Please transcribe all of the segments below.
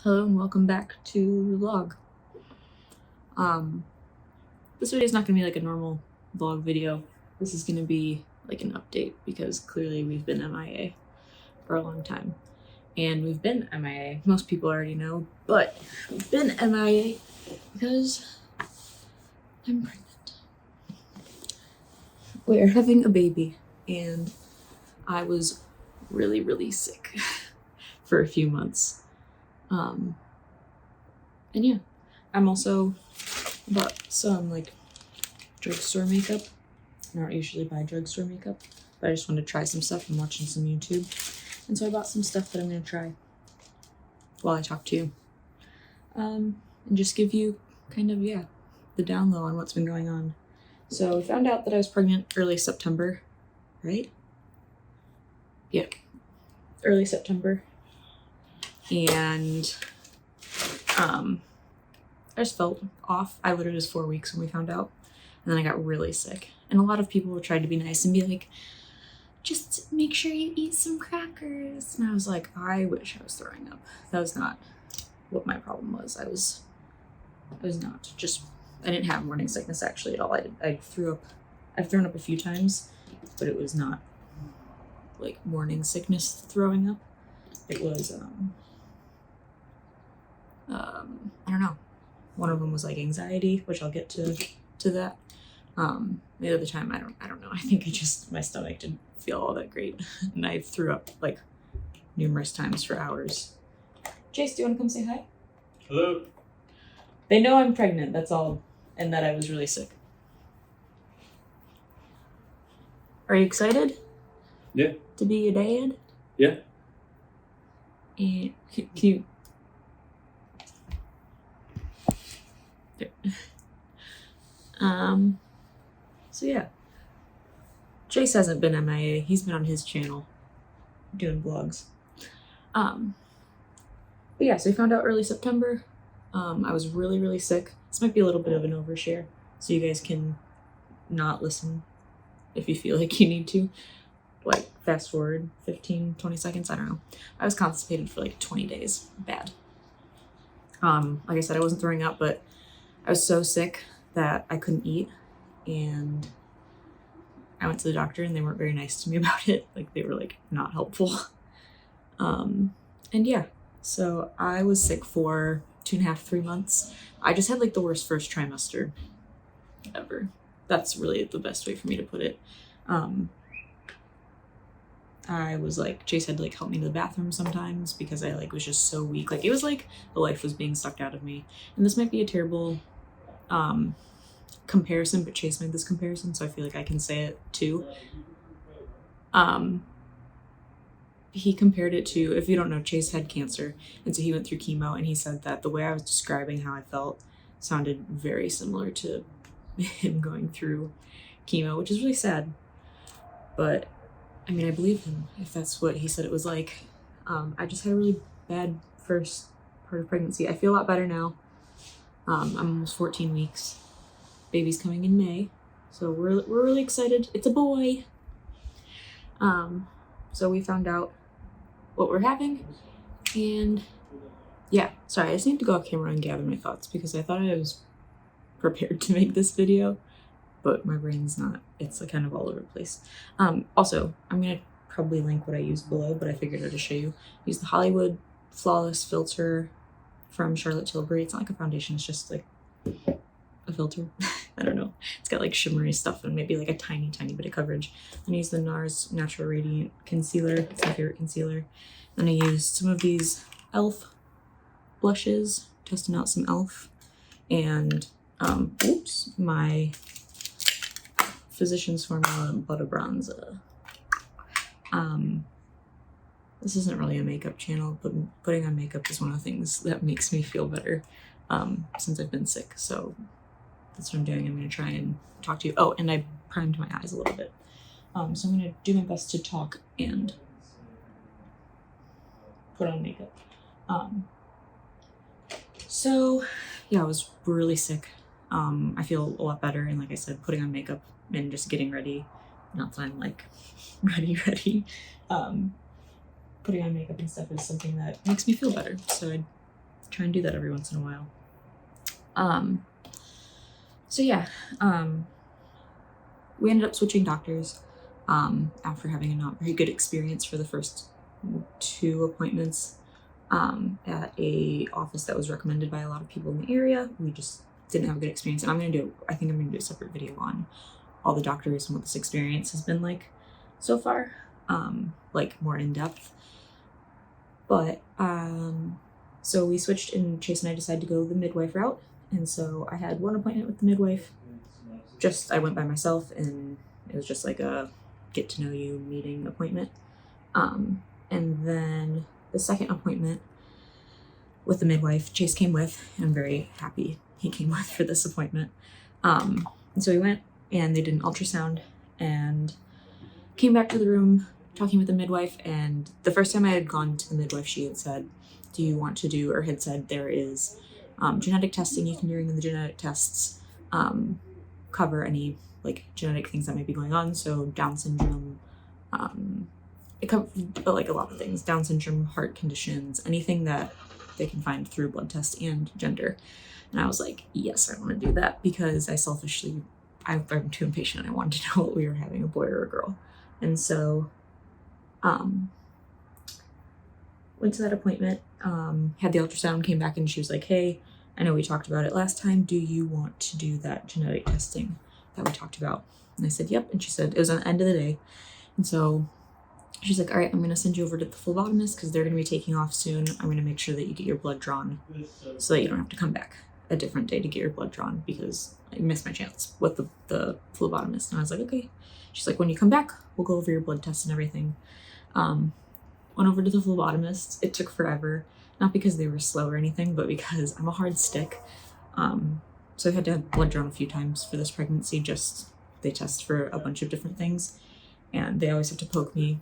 Hello and welcome back to the vlog. This video is not gonna be like a normal vlog video. This is gonna be like an update because clearly we've been MIA for a long time. And we've been MIA, most people already know, but we've been MIA because I'm pregnant. We're having a baby and I was really sick for a few months. And yeah, I'm also bought some like drugstore makeup. I don't usually buy drugstore makeup, but I just wanted to try some stuff. I'm watching some YouTube. And so I bought some stuff that I'm gonna try while I talk to you. And just give you kind of, the down low on what's been going on. So we found out that I was pregnant early September, right? Yeah, early September. And I just felt off. I literally was 4 weeks when we found out, and then I got really sick. And a lot of people tried to be nice and be like, just make sure you eat some crackers. And I was like, I wish I was throwing up. That was not what my problem was. I was not just, I didn't have morning sickness actually at all. I threw up. I've thrown up a few times, but it was not like morning sickness throwing up. It was, I don't know. One of them was like anxiety, which I'll get to that. The other time, I don't know. I think my stomach didn't feel all that great. And I threw up like numerous times for hours. Chase, do you want to come say hi? Hello. They know I'm pregnant, that's all. And that I was really sick. Are you excited? Yeah. To be a dad? Yeah. And can you... So yeah, Chase hasn't been MIA. He's been on his channel doing vlogs. But yeah, so we found out early September. I was really sick. This might be a little bit of an overshare, so you guys can not listen if you feel like you need to. Like fast forward 15-20 seconds, I don't know. I was constipated for like 20 days. Bad. Like I said, I wasn't throwing up, but I was so sick that I couldn't eat, and I went to the doctor and they weren't very nice to me about it. Like they were like not helpful. And yeah, so I was sick for 2.5-3 months. I just had like the worst first trimester ever. That's really the best way for me to put it. I was like, Chase had to like help me to the bathroom sometimes because I like was just so weak. Like it was like the life was being sucked out of me. And this might be a terrible comparison, but Chase made this comparison, so I feel like I can say it too. He compared it to, if you don't know, Chase had cancer, and so he went through chemo, and he said that the way I was describing how I felt sounded very similar to him going through chemo, which is really sad. But I mean, I believe him if that's what he said it was like. I just had a really bad first part of pregnancy. I feel a lot better now. I'm almost 14 weeks. Baby's coming in May, so we're really excited. It's a boy. So we found out what we're having, and yeah, sorry, I just need to go off camera and gather my thoughts because I thought I was prepared to make this video, but my brain's not. It's like kind of all over the place. Also, I'm gonna probably link what I used below, but I figured I'd just show you. I used the Hollywood Flawless filter from Tilbury. It's not like a foundation, it's just like a filter. I don't know. It's got like shimmery stuff and maybe like a tiny bit of coverage. Then I used the NARS Natural Radiant Concealer. It's my favorite concealer. Then I used some of these e.l.f. blushes, testing out some e.l.f. And my Physicians Formula Butter Bronzer. This isn't really a makeup channel, but putting on makeup is one of the things that makes me feel better since I've been sick. So that's what I'm doing. I'm going to try and talk to you. Oh, and I primed my eyes a little bit. So I'm going to do my best to talk and put on makeup. So yeah, I was really sick. I feel a lot better. And like I said, putting on makeup and just getting ready. Not that I'm like ready. Putting on makeup and stuff is something that makes me feel better. So I Try and do that every once in a while. So yeah, we ended up switching doctors after having a not very good experience for the first 2 appointments at a office that was recommended by a lot of people in the area. We just didn't have a good experience, and I think I'm gonna do a separate video on all the doctors and what this experience has been like so far, like more in depth. But so we switched, and Chase and I decided to go the midwife route. And so I had 1 appointment with the midwife. I went by myself, and it was just like a get to know you meeting appointment. And then the second appointment with the midwife, Chase came with, and I'm very happy he came with for this appointment. And so we went, and they did an ultrasound, and came back to the room talking with the midwife. And the first time I had gone to the midwife, she had said, do you want to do, or had said there is genetic testing you can do, and the genetic tests cover any like genetic things that might be going on. So Down syndrome, it covers like a lot of things, Down syndrome, heart conditions, anything that they can find through blood test and gender. And I was like, yes, I want to do that, because I'm too impatient. I wanted to know what we were having, a boy or a girl. And so went to that appointment, had the ultrasound, came back, and she was like, hey, I know we talked about it last time. Do you want to do that genetic testing that we talked about? And I said, yep. And she said, it was on the end of the day. And so she's like, all right, I'm going to send you over to the phlebotomist, because they're going to be taking off soon. I'm going to make sure that you get your blood drawn so that you don't have to come back a different day to get your blood drawn, because I missed my chance with the phlebotomist. And I was like, okay. She's like, when you come back, we'll go over your blood tests and everything. Went over to the phlebotomist. It took forever. Not because they were slow or anything, but because I'm a hard stick. So I had to have blood drawn a few times for this pregnancy. They test for a bunch of different things, and they always have to poke me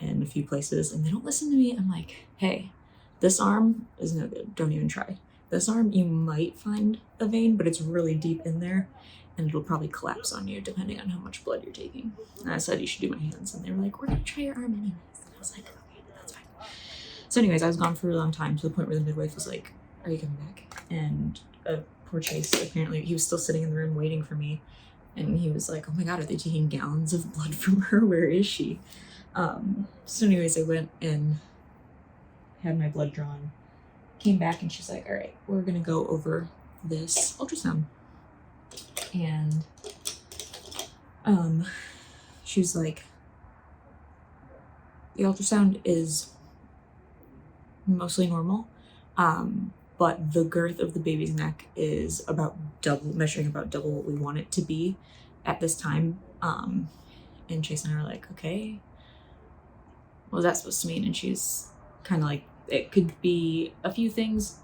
in a few places, and they don't listen to me. I'm like, hey, this arm is no good. Don't even try. This arm, you might find a vein, but it's really deep in there, and it'll probably collapse on you depending on how much blood you're taking. And I said, you should do my hands. And they were like, we're gonna try your arm anyways. And I was like, okay, that's fine. So anyways, I was gone for a long time, to the point where the midwife was like, are you coming back? And poor Chase, apparently he was still sitting in the room waiting for me. And he was like, oh my God, are they taking gallons of blood from her? Where is she? So anyways, I went and had my blood drawn, came back, and she's like, all right, we're gonna go over this ultrasound. And she was like, the ultrasound is mostly normal, but the girth of the baby's neck is measuring about double what we want it to be at this time. And Chase and I were like, okay, what was that supposed to mean? And she's kind of like, it could be a few things.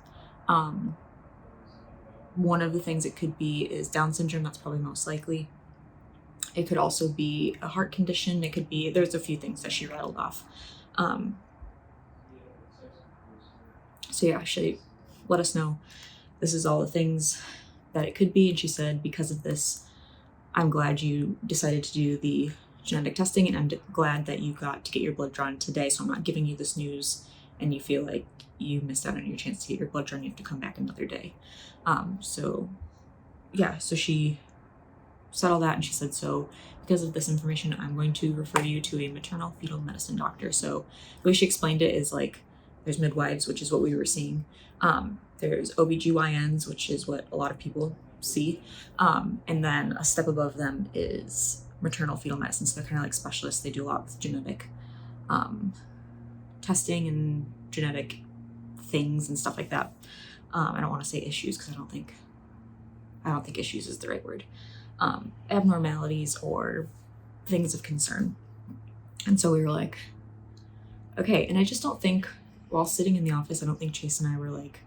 One of the things it could be is Down syndrome. That's probably most likely. It could also be a heart condition. It could be, there's a few things that she rattled off. So yeah, she let us know this is all the things that it could be. And she said, because of this, I'm glad you decided to do the genetic testing, and I'm glad that you got to get your blood drawn today. So I'm not giving you this news and you feel like you missed out on your chance to get your blood drawn. You have to come back another day. So yeah, so she said all that, and she said, so because of this information, I'm going to refer you to a maternal fetal medicine doctor. So the way she explained it is like, there's midwives, which is what we were seeing. There's OBGYNs, which is what a lot of people see. And then a step above them is maternal fetal medicine. So they're kind of like specialists. They do a lot with genetic testing and genetic things and stuff like that. I don't want to say issues, because I don't think issues is the right word. Abnormalities or things of concern. And so we were like, okay. And I just don't think, while sitting in the office, I don't think Chase and I were like,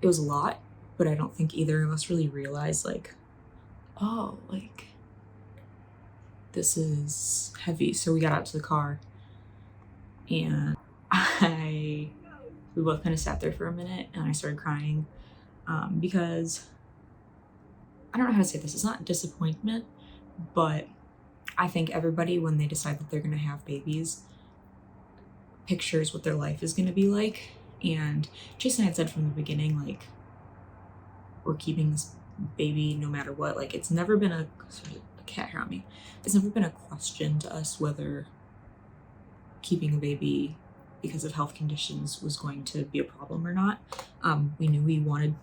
it was a lot, but I don't think either of us really realized like, oh, like this is heavy. So we got out to the car, and we both kind of sat there for a minute, and I started crying because I don't know how to say this. It's not disappointment, but I think everybody, when they decide that they're going to have babies, pictures what their life is going to be like. And Jason had said from the beginning, like, we're keeping this baby no matter what. Like, it's never been a cat hair on me. It's never been a question to us whether keeping a baby because of health conditions was going to be a problem or not. We knew we wanted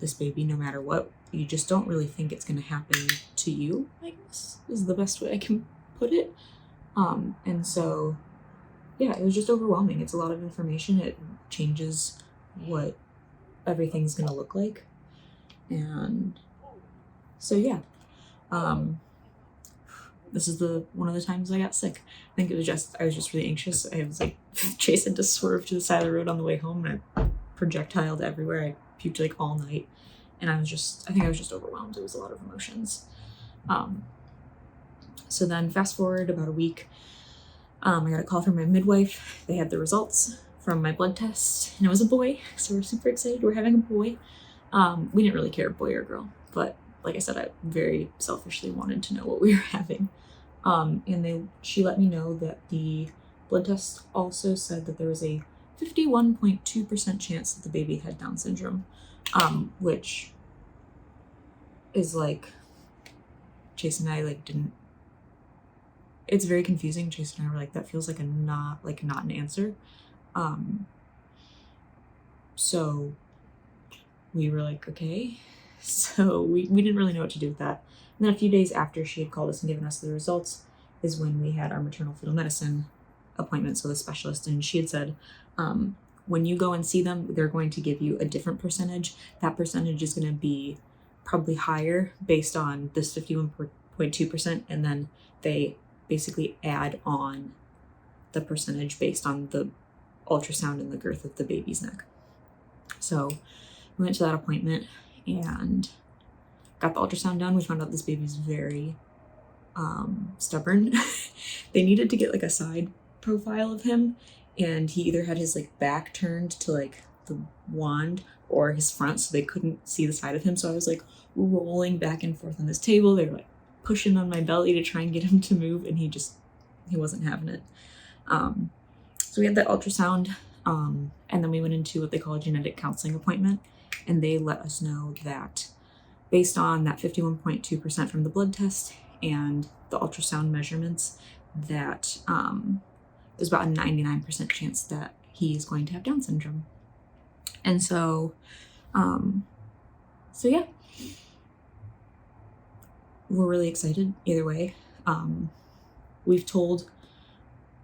this baby no matter what. You just don't really think it's going to happen to you, I guess, is the best way I can put it. And so, yeah, it was just overwhelming. It's a lot of information. It changes what everything's going to look like. And so, yeah, this is one of the times I got sick. I think I was just really anxious. I was like chasing to swerve to the side of the road on the way home, and I projectiled everywhere. I puked like all night, and I think I was just overwhelmed. It was a lot of emotions. So then fast forward about a week, I got a call from my midwife. They had the results from my blood test, and it was a boy. So we're super excited. We're having a boy. We didn't really care boy or girl, but like I said, I very selfishly wanted to know what we were having. And she let me know that the blood test also said that there was a 51.2% chance that the baby had Down syndrome, which is like, Chase and I didn't. It's very confusing. Chase and I were like, that feels like not an answer. So we were like, okay. So we didn't really know what to do with that. And then a few days after she had called us and given us the results is when we had our maternal fetal medicine appointment, so the specialist, and she had said, when you go and see them, they're going to give you a different percentage. That percentage is going to be probably higher based on this 51.2%, and then they basically add on the percentage based on the ultrasound and the girth of the baby's neck. So we went to that appointment and got the ultrasound done. We found out this baby's very stubborn. They needed to get like a side profile of him, and he either had his back turned to the wand or his front, so they couldn't see the side of him. So I was rolling back and forth on this table. They were pushing on my belly to try and get him to move, and he wasn't having it. So we had that ultrasound, and then we went into what they call a genetic counseling appointment, and they let us know that based on that 51.2% from the blood test and the ultrasound measurements, that there's about a 99% chance that he is going to have Down syndrome. And so, yeah, we're really excited either way. We've told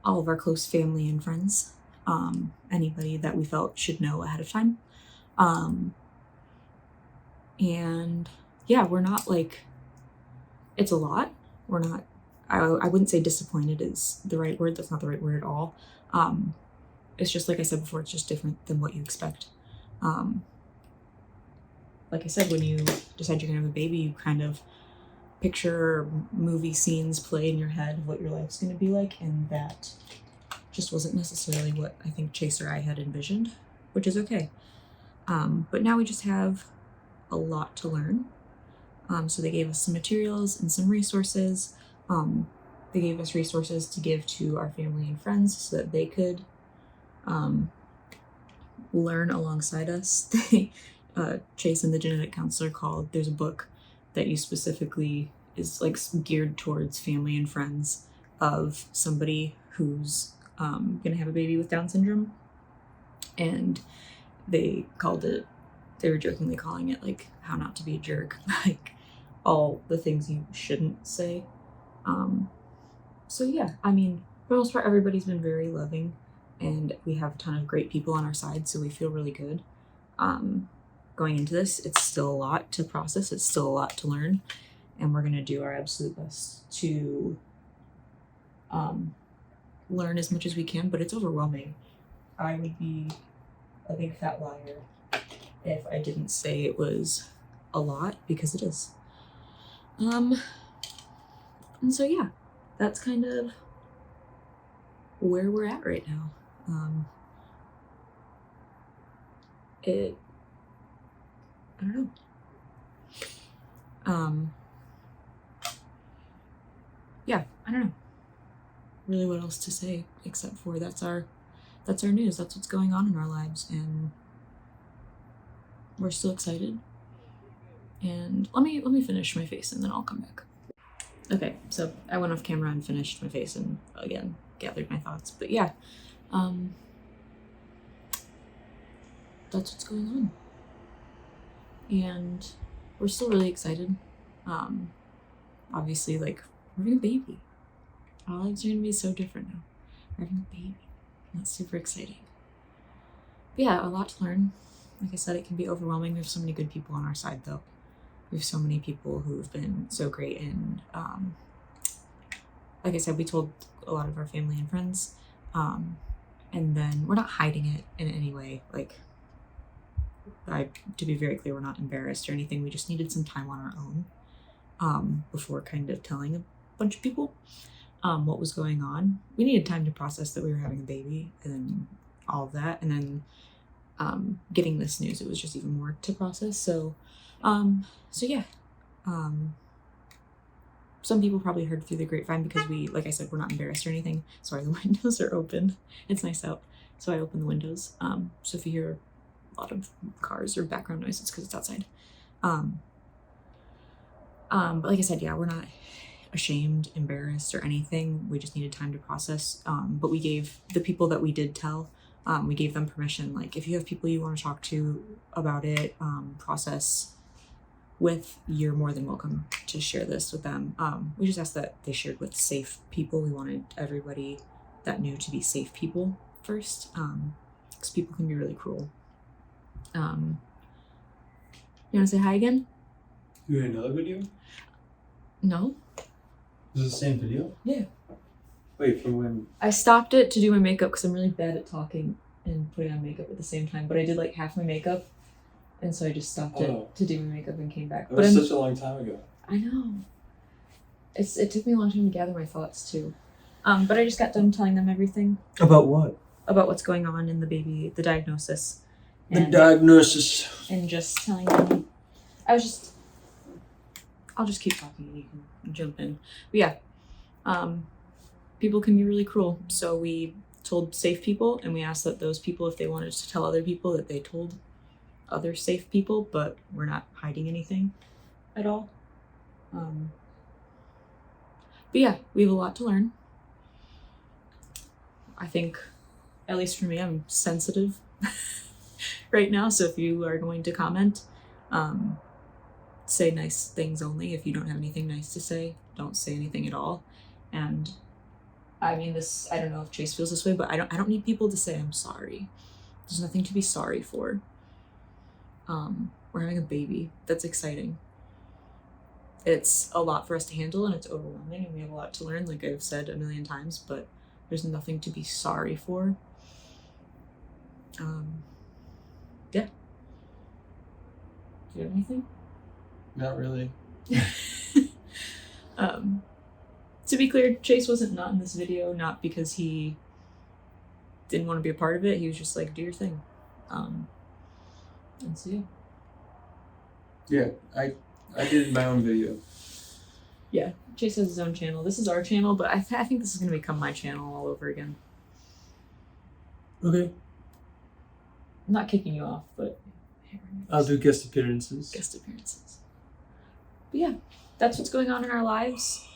all of our close family and friends, anybody that we felt should know ahead of time. And yeah, we're not it's a lot. We're not, I wouldn't say disappointed is the right word. That's not the right word at all. It's just, like I said before, it's just different than what you expect. Like I said, when you decide you're gonna have a baby, you kind of picture movie scenes play in your head of what your life's gonna be like, and that just wasn't necessarily what I think Chase or I had envisioned, which is okay. But now we just have a lot to learn. So they gave us some materials and some resources. They gave us resources to give to our family and friends so that they could learn alongside us. Chase and the genetic counselor there's a book that you specifically is geared towards family and friends of somebody who's gonna have a baby with Down syndrome. And they were jokingly calling it how not to be a jerk, all the things you shouldn't say. So yeah, I mean, for the most part, everybody's been very loving, and we have a ton of great people on our side, so we feel really good. Going into this, it's still a lot to process, it's still a lot to learn, and we're gonna do our absolute best to learn as much as we can, but it's overwhelming. I would be a big fat liar if I didn't say it was a lot, because it is. And so yeah, that's kind of where we're at right now. I don't know. Yeah, I don't know really what else to say, except for that's our that's our news. That's what's going on in our lives, and we're still excited. And let me finish my face and then I'll come back. Okay, so I went off camera and finished my face and again gathered my thoughts. But yeah, that's what's going on. And we're still really excited. Obviously, like, we're having a baby. Our lives are gonna be so different now. We're having a baby. That's super exciting. But yeah, a lot to learn. Like I said, it can be overwhelming. We have so many good people on our side, though. We have so many people who've been so great, and like I said, we told a lot of our family and friends, and then we're not hiding it in any way. Like, to be very clear, we're not embarrassed or anything. We just needed some time on our own before kind of telling a bunch of people what was going on. We needed time to process that we were having a baby and all of that, and then getting this news, it was just even more to process. So yeah, some people probably heard through the grapevine because we, like I said, we're not embarrassed or anything. Sorry, the windows are open. It's nice out, so I opened the windows. So if you hear a lot of cars or background noise, it's because it's outside. But like I said, yeah, we're not ashamed, embarrassed, or anything. We just needed time to process. But we gave the people that we did tell, we gave them permission. Like, if you have people you want to talk to about it, process with, you're more than welcome to share this with them. We just asked that they shared with safe people. We wanted everybody that knew to be safe people first, because people can be really cruel. You want to say hi again? You had another video? No. Is it the same video? Yeah. Wait, from when? I stopped it to do my makeup because I'm really bad at talking and putting on makeup at the same time. But I did like half my makeup, and so I just stopped it to do my makeup and came back. That was such a long time ago. I know. It took me a long time to gather my thoughts too. But I just got done telling them everything. About what? About what's going on in the baby, the diagnosis. The diagnosis. And just telling them. I'll just keep talking and you can jump in. But yeah, people can be really cruel. So we told safe people, and we asked that those people, if they wanted to tell other people, that they told other safe people, but we're not hiding anything at all. But yeah, we have a lot to learn. I think, at least for me, I'm sensitive right now. So if you are going to comment, say nice things only. If you don't have anything nice to say, don't say anything at all. And I mean this, I don't know if Chase feels this way, but I don't need people to say I'm sorry. There's nothing to be sorry for. We're having a baby. That's exciting. It's a lot for us to handle, and it's overwhelming, and we have a lot to learn, like I've said a million times, but there's nothing to be sorry for. Yeah. Do you have anything? Not really. To be clear, Chase wasn't not in this video, not because he didn't want to be a part of it. He was just like, do your thing. And so yeah. Yeah, I did my own video. Yeah, Chase has his own channel. This is our channel, but I think this is going to become my channel all over again. Okay. I'm not kicking you off, but I'll do guest appearances. But yeah, that's what's going on in our lives.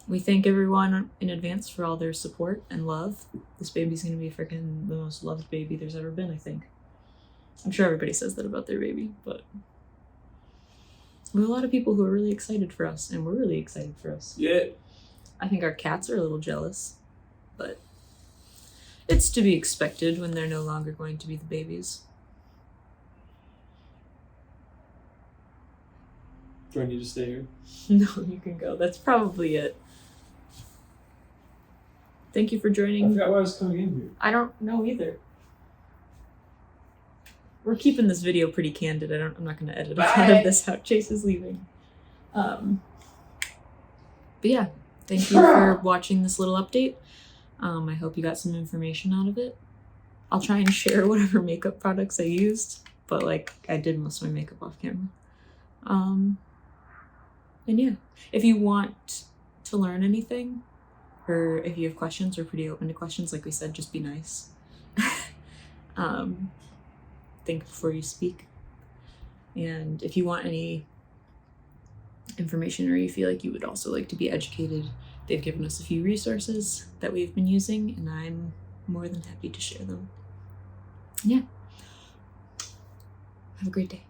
We thank everyone in advance for all their support and love. This baby's gonna be freaking the most loved baby there's ever been, I think. I'm sure everybody says that about their baby, but we have a lot of people who are really excited for us, and we're really excited for us. Yeah. I think our cats are a little jealous, but it's to be expected when they're no longer going to be the babies. Do I need to stay here? No, you can go. That's probably it. Thank you for joining. I forgot why I was coming in here. I don't know either. We're keeping this video pretty candid. I'm not going to edit a lot of this out. Chase is leaving. But yeah, thank you for watching this little update. I hope you got some information out of it. I'll try and share whatever makeup products I used, but like I did most of my makeup off camera. And yeah, if you want to learn anything, or if you have questions, we're pretty open to questions. Like we said, just be nice. Think before you speak. And if you want any information or you feel like you would also like to be educated, they've given us a few resources that we've been using, and I'm more than happy to share them. Yeah. Have a great day.